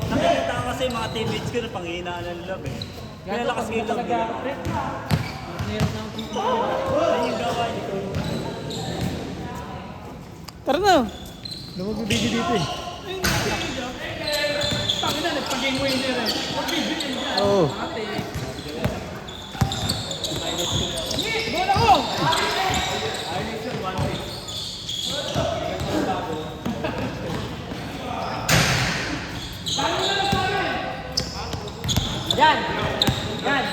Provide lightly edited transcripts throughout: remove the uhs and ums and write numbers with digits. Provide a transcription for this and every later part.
Nakikita ko kasi mga teammates ko na panghinaan ng love eh. Kaya lakas kayo love nila. Ayun yung gawa niyo. Tara na. Lumag-video dito eh. Tangina, nagpag-game winner eh. Oo. Bola ko! Yan! Yan!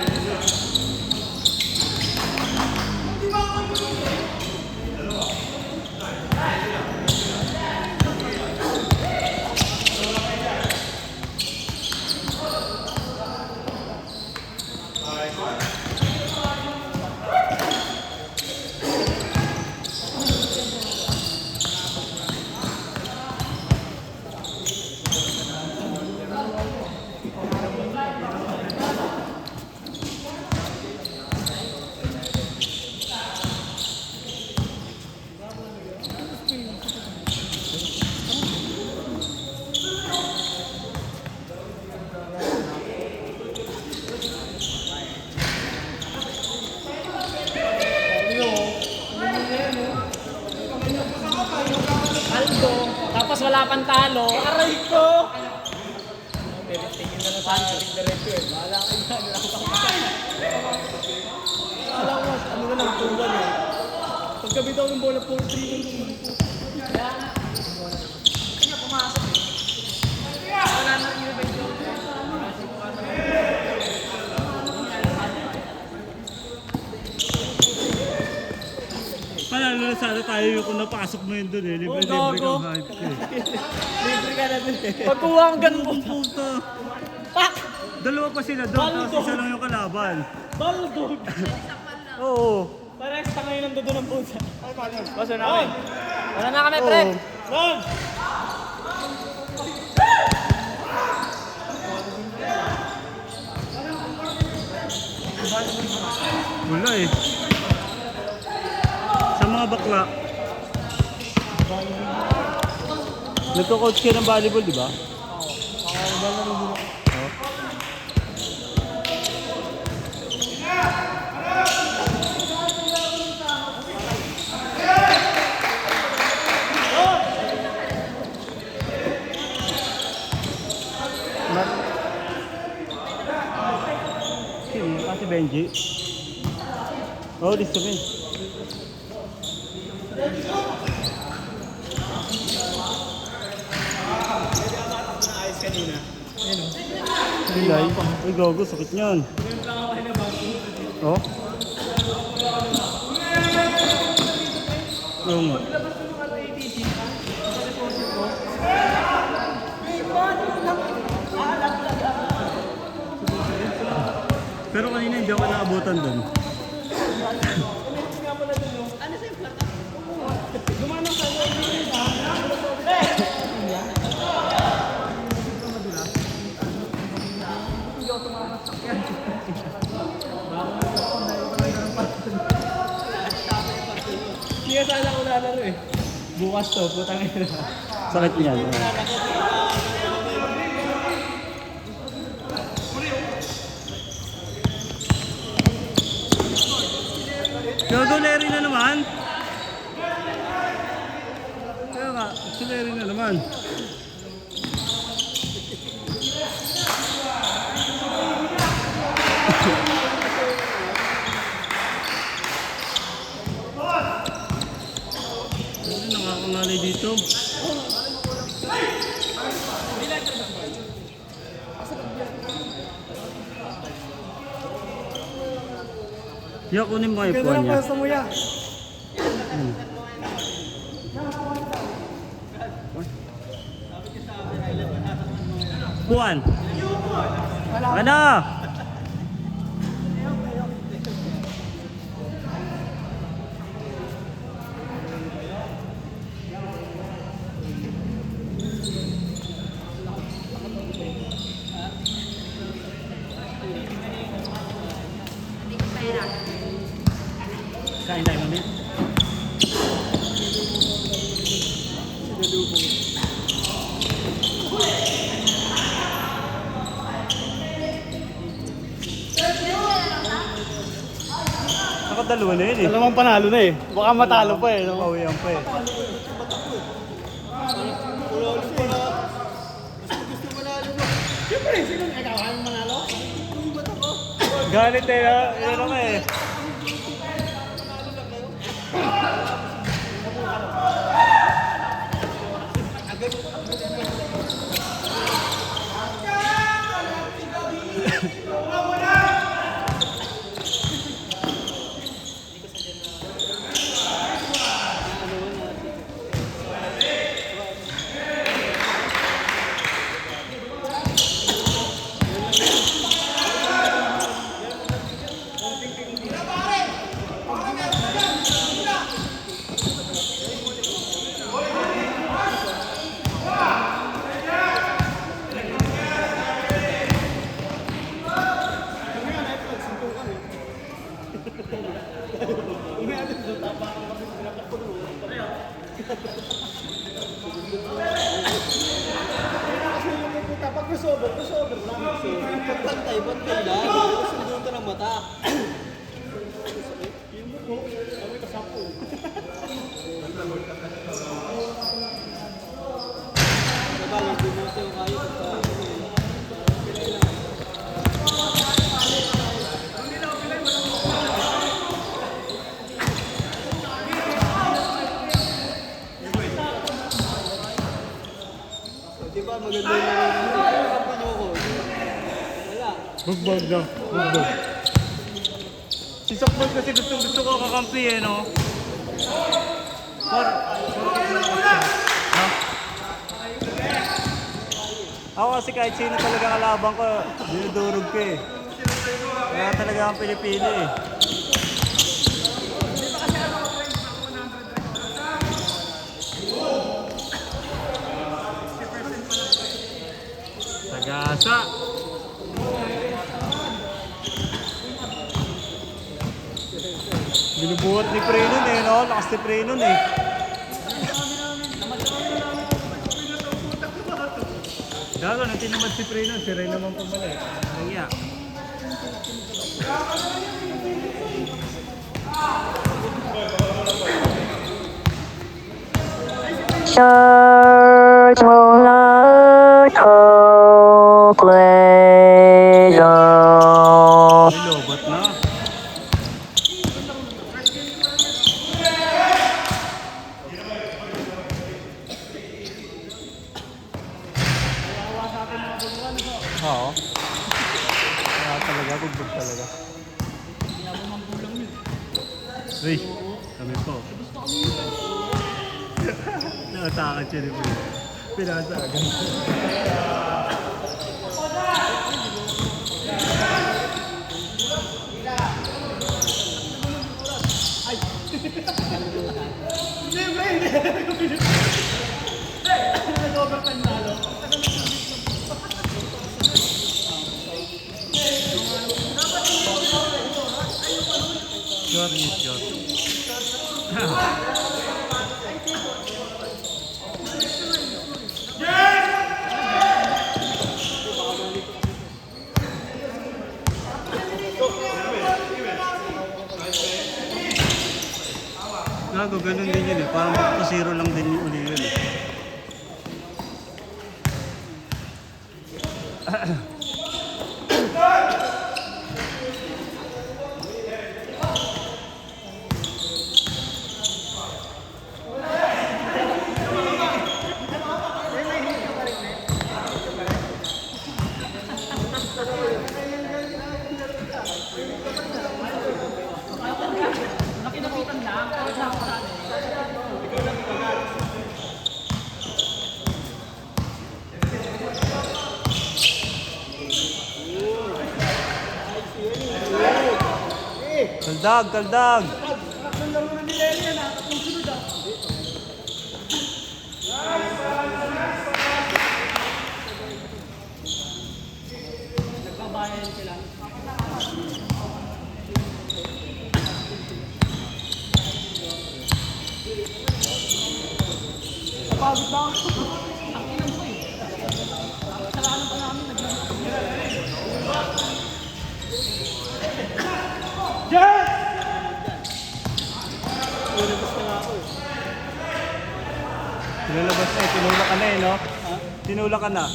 Aldo, tapos wala pang talo. Aray ko! Tingin na lang sa ating diretso eh. Bahala ka yan. Alam mo, ano na lang, tuwan eh. Pagkabitaw ng bola, 4-3 ng kaya nga. Kanya pumasok eh. Wala na yung event yun. Panalo na sana tayo yung kung napasok mo yun dun eh. Libre-libre kang hype ko eh. Libre ka na dun eh. Pagkuha ang ganun. Puta. Pak! Dalawa pa sila doon, tapos isa lang yung kalaban. Baldog! Oo. Parehas ta ngayon ang doon ng pusa. Basta na kami. Wala na kami, pre. Run! Wala eh. Sa mga bakla. Nagko-coach kayo ng volleyball, di ba? Kasi Benji. Oh, this to me. Hilay. Uy, gogo, sakit niyan. Oh? Oo nga. Pero kanina hindi ako naabutan doon. Hindi ka sana ako lalaro eh. Bukas to, putang ina. Sakit niyan. Gago, Larry na naman. Kaya nga, si Larry na naman. Ano nakakangalay dito? Yak, kunin mo yung iPhone niya. mo yan. Juan. Ano? Kain tayo mamaya. nakadalawa na yun eh. Dalawang panalo na eh. Baka matalo pa eh. No? Pawihan pa eh. Siyempre, sino ikaw? Ayaw manalo? Galit eh. Yan ako eh. Kapag crossover lang. Pagpantay lang. Sundo ka ng mata. Yung mo, kami kasapo. Sabagay, dumuto yung kayo. Diba maganda yung kampanyo ko? Wala. Bugbog daw. Bugbog. Si Sokbol kasi gusto ko kakampi eh, no? Ha? Ako kasi kahit sino talaga kalaban ko, dinudurog ko eh. Kaya talaga ang pinipili eh. Tagasa! Binubuhat ni Pre nun eh, no? Lakas ni Pre nun eh. Gago, nang tinamad si Pre nun, si Ray naman pumala eh. Nangiyak. Search mula chocolate. Ay, lobat na. Oo. Kaya talaga, bugbog talaga. Uy, kami po. Nakatakan siya ni Pre. Pinasagan. Gago, ganun din yun eh. Parang back to zero lang din yung uli yun eh. Kaldag, kaldag! ka na eh, no? Tinulak ka na.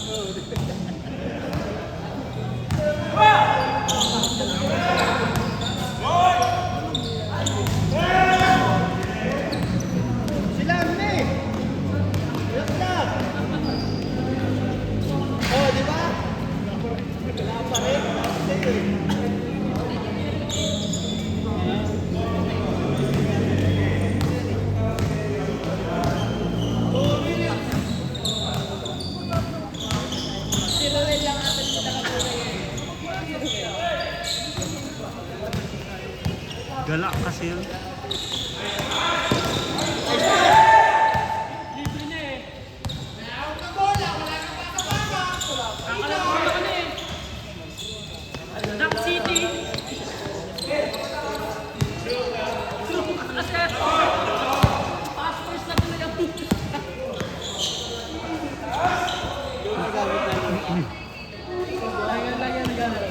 Sila na eh. Lang. Oh, di ba? Wala pa rin. Galak kasi yun.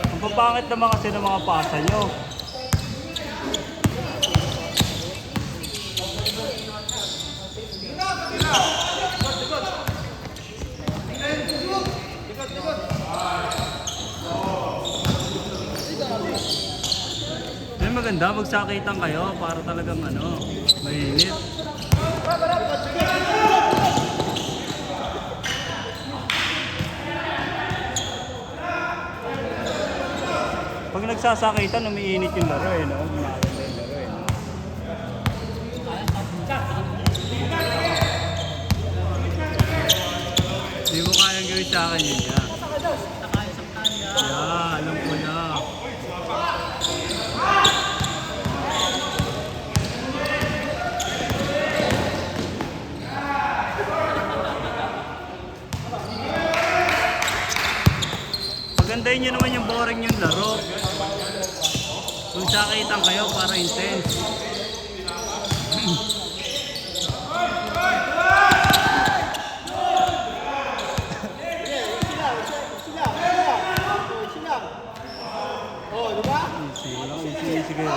Ang papangit naman kasi ng mga pasa nyo. Yan maganda, magsakitan kayo para talagang ano, mainit. Pag nagsasakitan, umiinit yung laro eh, no? Gumaganda yung laro eh, no? Hindi mo kayang gawin sa akin yun, ya. Yeah, alam ko na. Pagandahin nyo naman yung boring yung laro. Kung sakitan kayo para intense. Oh, di ba? Easy kayo.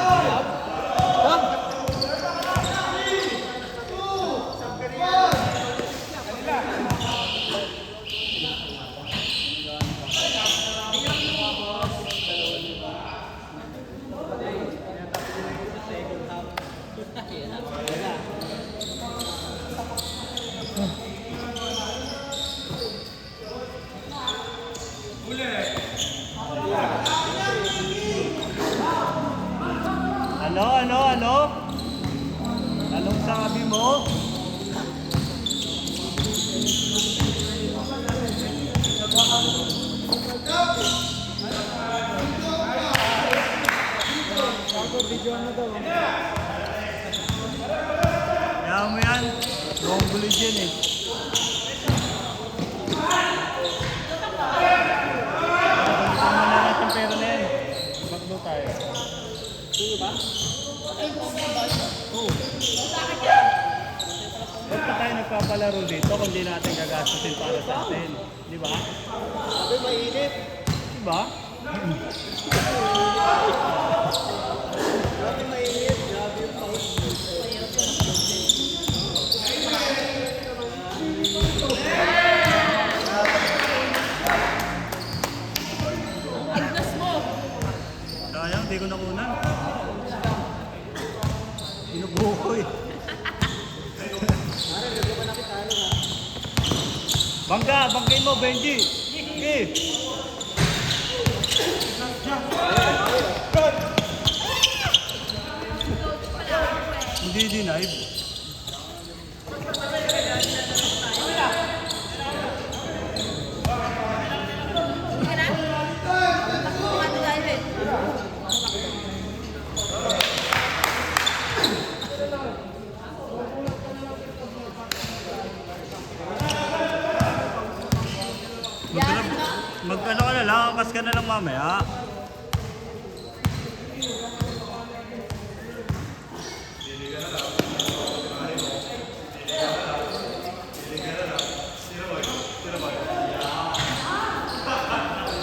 Ano? Anong sabi mo? Kaya mo yan, long bulid yan eh. Tama na natin pera na yan. Maglo tayo. Ba't pa tayo nagpapalaro dito kung di natin gagastusin para sa atin? Di ba? Sabi mainit. Di ba? Sabi mainit. Grabe yung pause. Sayang, di ko nakunan. Inubuho ko eh. Bangkay mo, Benji. Okay. Hindi denied. Magkano ka na lang, kakas ka na lang mamaya.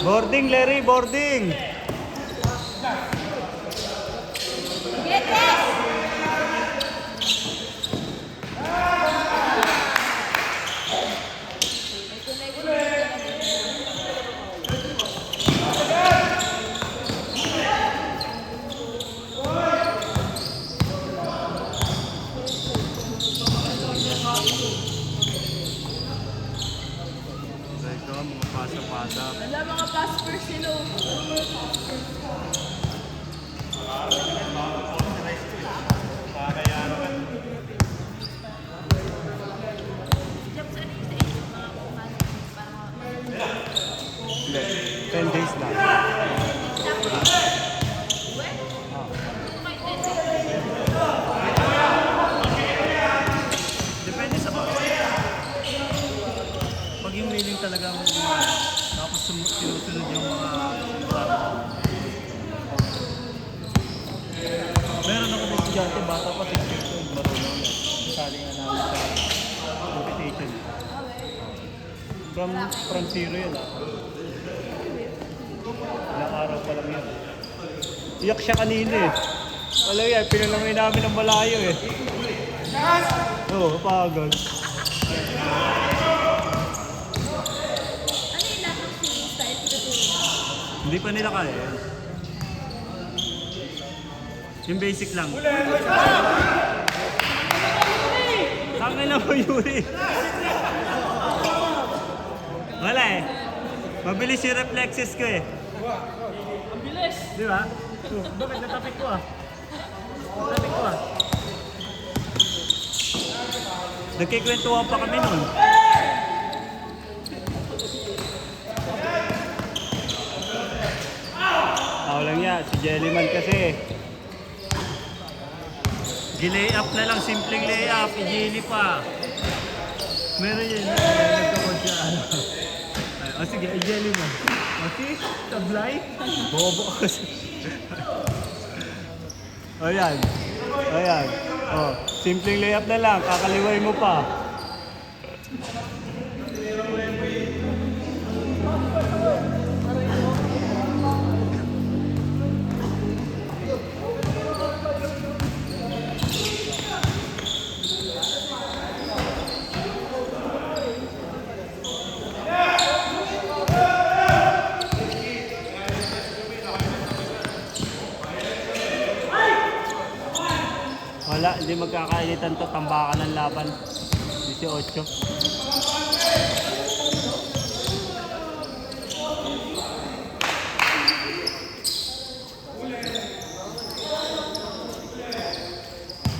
Boarding, Larry, boarding. Ito, mga pasa-pasa. Wala mga passport sila. Hindi, 10 days lang. Depende sa box. Pag yung willing talagang tapos sinusunod yung mga meron ako ng estudyante, bata pa 6 years old, marunong yan. Kasali nga namin sa competition. From zero yun Ilang araw pa lang yan. Iyak siya kanina eh. Wala yan, pinalangin namin ng malayo eh. Oo, pagod. Ano yung lahat ng swimming style pinaturo? Hindi pa nila kaya yan. Yung basic lang. Tangin na mo, Yuri. Wala eh. Mabilis yung reflexes ko eh. Ang bilis! Di ba? Bakit natapik ko ah? Natapik ko ah. Nagkikwentuhan pa kami nun. Ako lang yan, si Jellyman kasi. Gilay up na lang, simpleng lay up, i-jelly pa. Meron yun, nagkakod siya. O sige, i-Jellyman. O sige, tablay. Bobo kasi. O yan. O yan. O, simpleng lay up na lang, kakaliway mo pa. Wala, hindi magkakainitan to, tambakan ng laban. 18.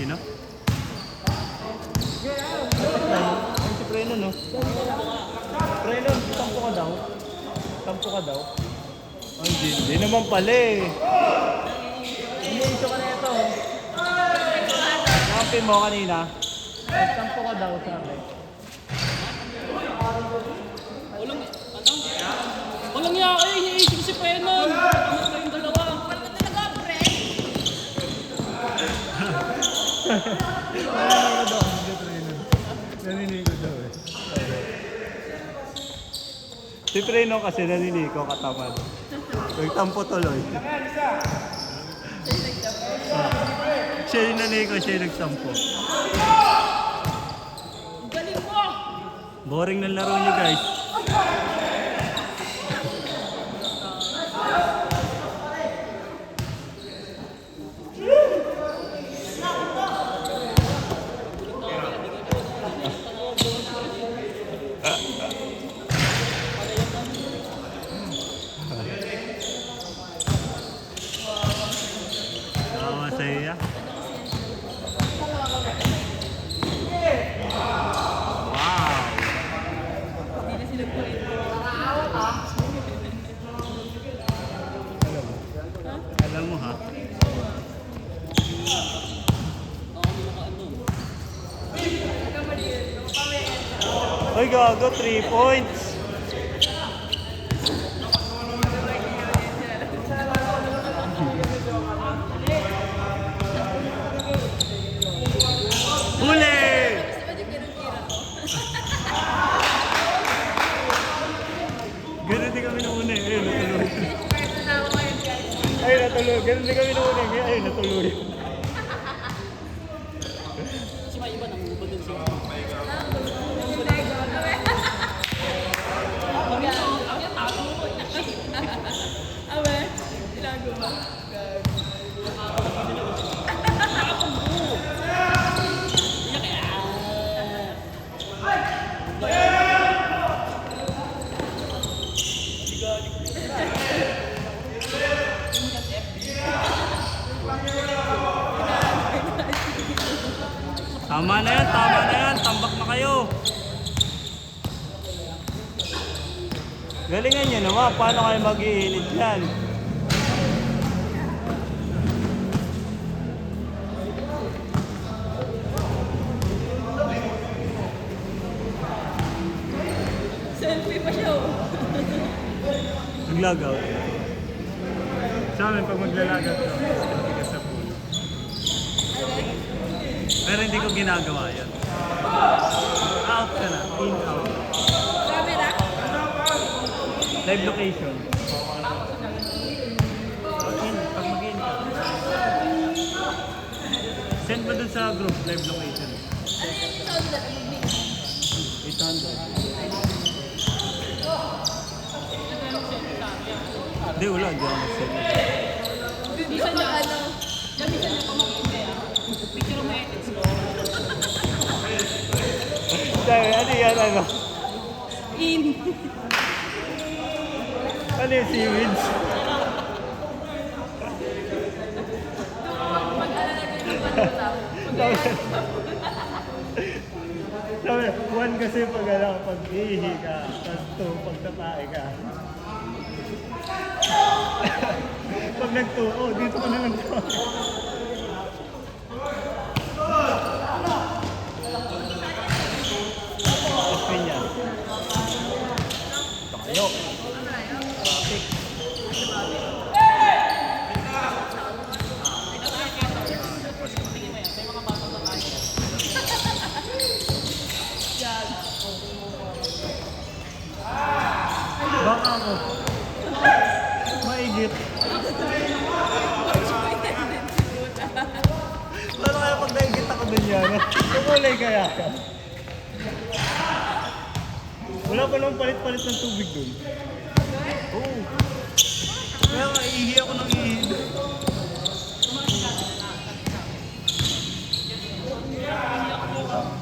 Sino? Ay, si Preno, no? Preno, tampo ka daw. Tampo ka daw. Ay, hindi naman pala eh. Iniisyo ka na ito. Kampi mo kanina. Tampo ka daw sa akin. Walang niya kayo, iniisip si Prenon. Ano kayong dalawa? Wala ka talaga, pre. Naninigo daw. Naninigo daw eh. Si Preno kasi naninigo katamad. Nagtampo tuloy. Siya yung naninigo, siya yung nagtampo. Galing mo! Boring ng laro niyo guys. Masaya. Wow. Alam mo ha? Ay gago, 3 points. Huli! Ganun din kami nung una eh. Ayun, natuloy. Ayun, natuloy. Ganun din kami nung una eh. Ayun, natuloy. Si May iba nangubad din siya. Awe, ilago ba? Galingan nyo naman, paano kayo mag-iinit yan? Selfie pa siya oh. Mag-logout. Sa amin, pag mag-logout ka, matigas sa pool. Pero hindi ko ginagawa yan. Out ka na, in, out. Camera? Live location. Pag mag-in ka. Send mo dun sa group, live location. Ano yung sound na mag-mix? 800. Hindi, wala. Hindi ako mag-send. Bisa niya ano? Bisa niya pamangkin kaya? Picture mo edits ko. Sabi, ano yan, ano? In. Ano yung seaweeds? Mag-alala ka yung panula. Sabi, one kasi pag ano, pag ihi ka, tapos two, pag tapae ka. Pag nag-two, oh, dito ka na nag-two. Tapos niya. Tayo. Traffic. Baka ako. Maigit. Paano kaya pag naigit ako dun yan? Kumulay kaya ka? Wala pa nang palit-palit ng tubig dun. Oo. Kaya nga, ihi ako ng ihi.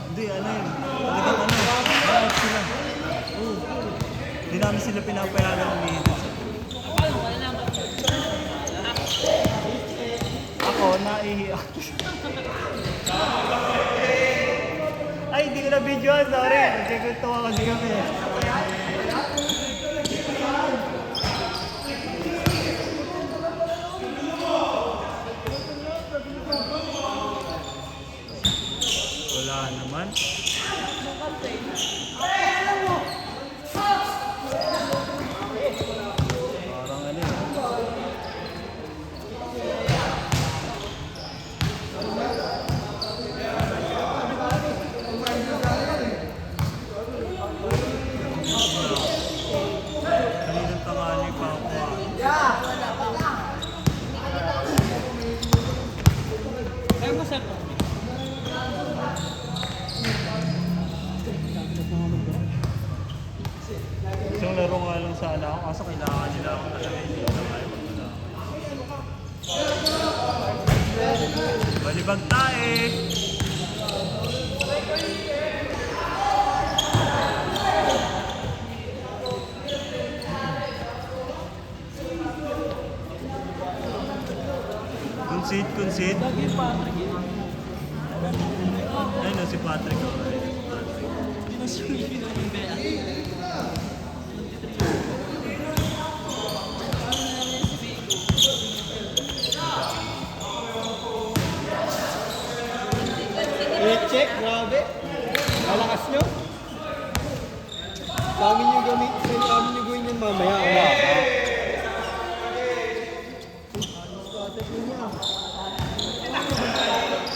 Hindi, ano yun? Talagang ano, bakit sila? Oo. Hindi namin sila pinapayagan ng ihi. Ako, naihi ako. Ay, hindi ko na videoan, sorry. Nagkikwento ako kasi kami. Wala naman. Parang ano yun. Kaninang tangali pa ako. Kaya mo sir. Isang laro nga lang sana ako, kaso kailangan nila ako talaga hindi na kaya magmula. Balibag tae! Concede. Ayun na si Patrick. I-check, grabe. Malakas nyo. Sa amin yung gamit, sa amin yung gawin yan mamaya.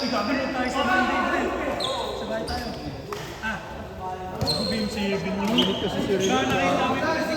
Gagawin tayo sa Monday. Sabay tayo. Bin si Bin yung Init kasi si Rin. nakita namin